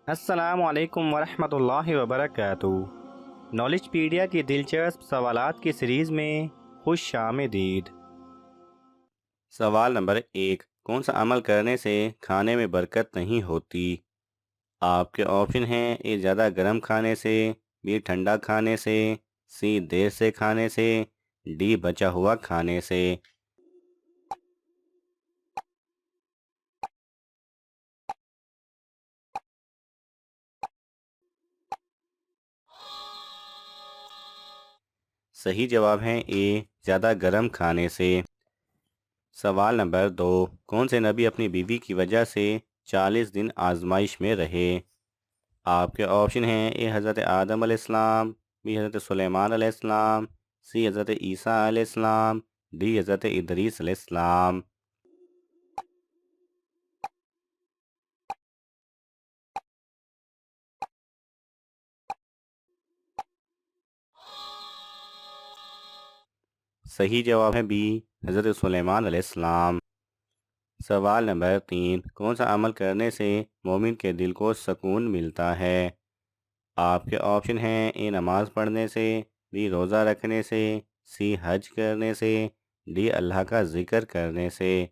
السلام علیکم ورحمۃ اللہ وبرکاتہ۔ نالج پیڈیا کی دلچسپ سوالات کی سیریز میں خوش آمدید۔ سوال نمبر 1، کون سا عمل کرنے سے کھانے میں برکت نہیں ہوتی؟ آپ کے آپشن ہیں: اے زیادہ گرم کھانے سے، بی ٹھنڈا کھانے سے، سی دیر سے کھانے سے، ڈی بچا ہوا کھانے سے۔ صحیح جواب ہے اے، زیادہ گرم کھانے سے۔ سوال نمبر 2، کون سے نبی اپنی بیوی کی وجہ سے 40 دن آزمائش میں رہے؟ آپ کے آپشن ہیں: اے حضرت آدم علیہ السلام، بی حضرت سلیمان علیہ السلام، سی حضرت عیسیٰ علیہ السلام، ڈی حضرت ادریس علیہ السلام۔ صحیح جواب ہے بی، حضرت سلیمان علیہ السلام۔ سوال نمبر 3، کون سا عمل کرنے سے مومن کے دل کو سکون ملتا ہے؟ آپ کے آپشن ہیں: اے نماز پڑھنے سے، بی روزہ رکھنے سے، سی حج کرنے سے، ڈی اللہ کا ذکر کرنے سے۔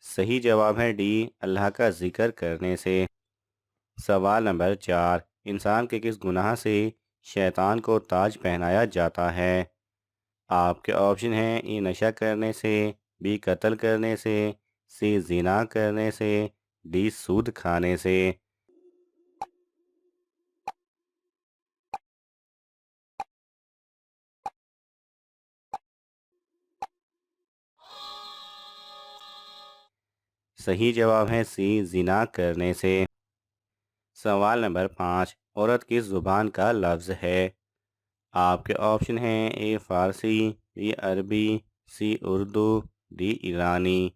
صحیح جواب ہے ڈی، اللہ کا ذکر کرنے سے۔ سوال نمبر 4، انسان کے کس گناہ سے شیطان کو تاج پہنایا جاتا ہے؟ آپ کے آپشن ہیں: اے نشہ کرنے سے، بی قتل کرنے سے، سی زنا کرنے سے، ڈی سود کھانے سے۔ صحیح جواب ہے سی، زنا کرنے سے۔ سوال نمبر 5، عورت کس زبان کا لفظ ہے؟ آپ کے آپشن ہیں: اے فارسی، بی عربی، سی اردو، ڈی ایرانی۔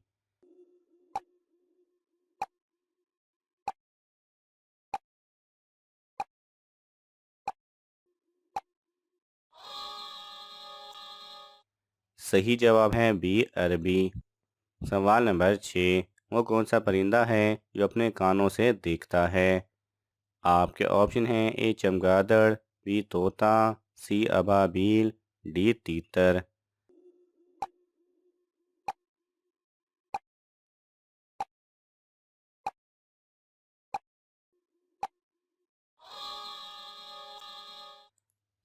صحیح جواب ہے بی عربی۔ سوال نمبر 6، وہ کون سا پرندہ ہے جو اپنے کانوں سے دیکھتا ہے؟ آپ کے آپشن ہیں: اے چمگادڑ، بی طوطا، سی ابابیل، ڈی تیتر۔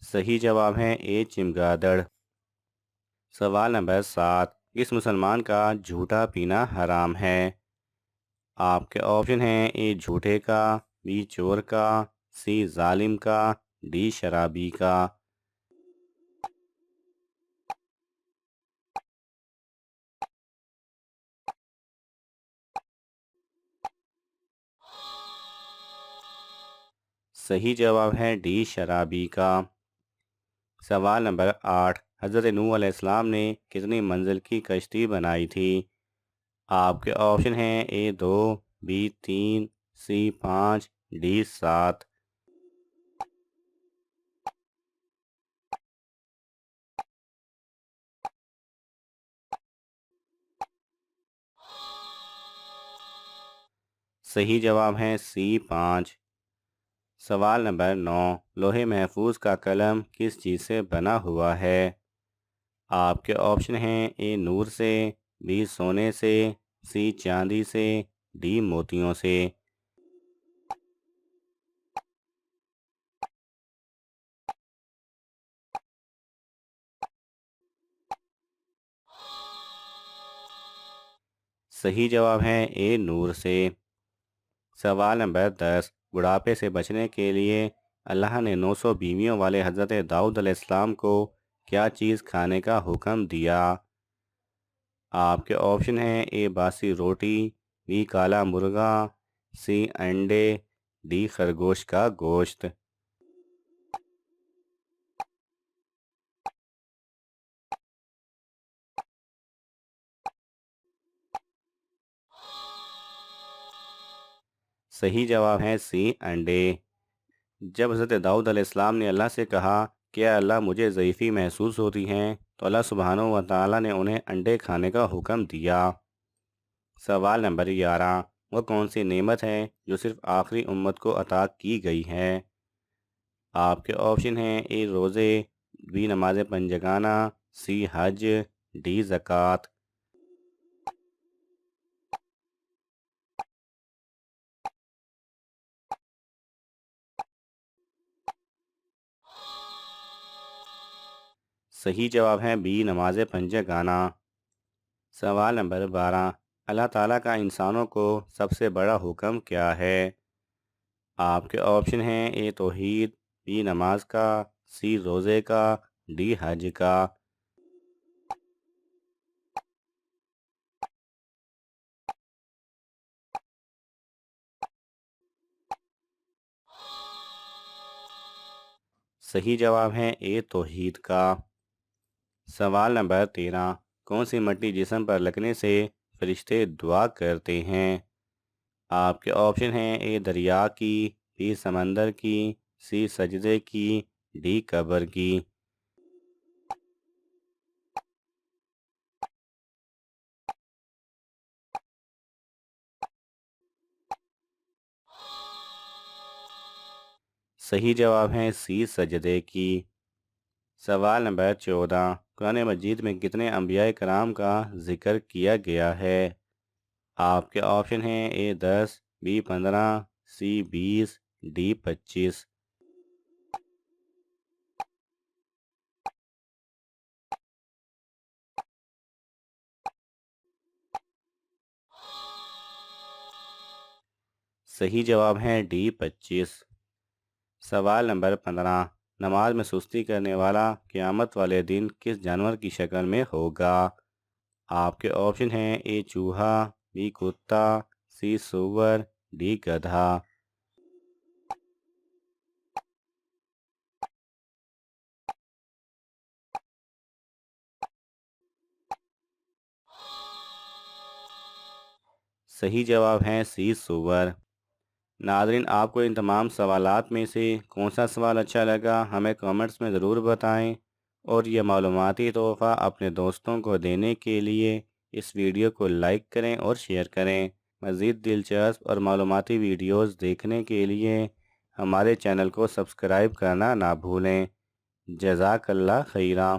صحیح جواب ہے اے چمگادڑ۔ سوال نمبر 7، کس مسلمان کا جھوٹا پینا حرام ہے؟ آپ کے آپشن ہیں: اے جھوٹے کا، بی چور کا، سی ظالم کا، ڈی شرابی کا۔ صحیح جواب ہے ڈی شرابی کا۔ سوال نمبر 8، حضرت نوح علیہ السلام نے کتنی منزل کی کشتی بنائی تھی؟ آپ کے آپشن ہیں: اے 2، بی 3، سی 5، ڈی 7۔ صحیح جواب ہے سی 5۔ سوال نمبر 9، لوح محفوظ کا قلم کس چیز سے بنا ہوا ہے؟ آپ کے آپشن ہیں: اے نور سے، بی سونے سے، سی چاندی سے، ڈی موتیوں سے۔ صحیح جواب ہے اے نور سے۔ سوال نمبر 10، بڑھاپے سے بچنے کے لیے اللہ نے 900 بیویوں والے حضرت داؤد علیہ السلام کو کیا چیز کھانے کا حکم دیا؟ آپ کے آپشن ہیں: اے باسی روٹی، بی کالا مرغا، سی انڈے، ڈی خرگوش کا گوشت۔ صحیح جواب ہے سی انڈے۔ جب حضرت داؤد علیہ السلام نے اللہ سے کہا کہ اے اللہ مجھے ضعیفی محسوس ہوتی ہیں، تو اللہ سبحانہ و تعالیٰ نے انہیں انڈے کھانے کا حکم دیا۔ سوال نمبر 11، وہ کون سی نعمت ہے جو صرف آخری امت کو عطا کی گئی ہے؟ آپ کے آپشن ہیں: اے روزے، بی نماز پنجگانہ، سی حج، ڈی زکوٰۃ۔ صحیح جواب ہے بی نماز پنجگانہ۔ سوال نمبر 12، اللہ تعالیٰ کا انسانوں کو سب سے بڑا حکم کیا ہے؟ آپ کے آپشن ہیں: اے توحید، بی نماز کا، سی روزے کا، ڈی حج کا۔ صحیح جواب ہے اے توحید کا۔ سوال نمبر 13، کون سی مٹی جسم پر لگنے سے فرشتے دعا کرتے ہیں؟ آپ کے آپشن ہیں: اے دریا کی، بی سمندر کی، سی سجدے کی، ڈی قبر کی۔ صحیح جواب ہے سی سجدے کی۔ سوال نمبر 14، قرآن مجید میں کتنے انبیاء کرام کا ذکر کیا گیا ہے؟ آپ کے آپشن ہیں: اے 10، بی 15، سی 20، ڈی 25۔ صحیح جواب ہے ڈی 25۔ سوال نمبر 15، نماز میں سستی کرنے والا قیامت والے دن کس جانور کی شکل میں ہوگا؟ آپ کے آپشن ہیں: اے چوہا، بی کتا، سی سور، ڈی گدھا۔ صحیح جواب ہے سی سور۔ ناظرین، آپ کو ان تمام سوالات میں سے کون سا سوال اچھا لگا ہمیں کامنٹس میں ضرور بتائیں، اور یہ معلوماتی تحفہ اپنے دوستوں کو دینے کے لیے اس ویڈیو کو لائک کریں اور شیئر کریں۔ مزید دلچسپ اور معلوماتی ویڈیوز دیکھنے کے لیے ہمارے چینل کو سبسکرائب کرنا نہ بھولیں۔ جزاک اللہ خیرہ۔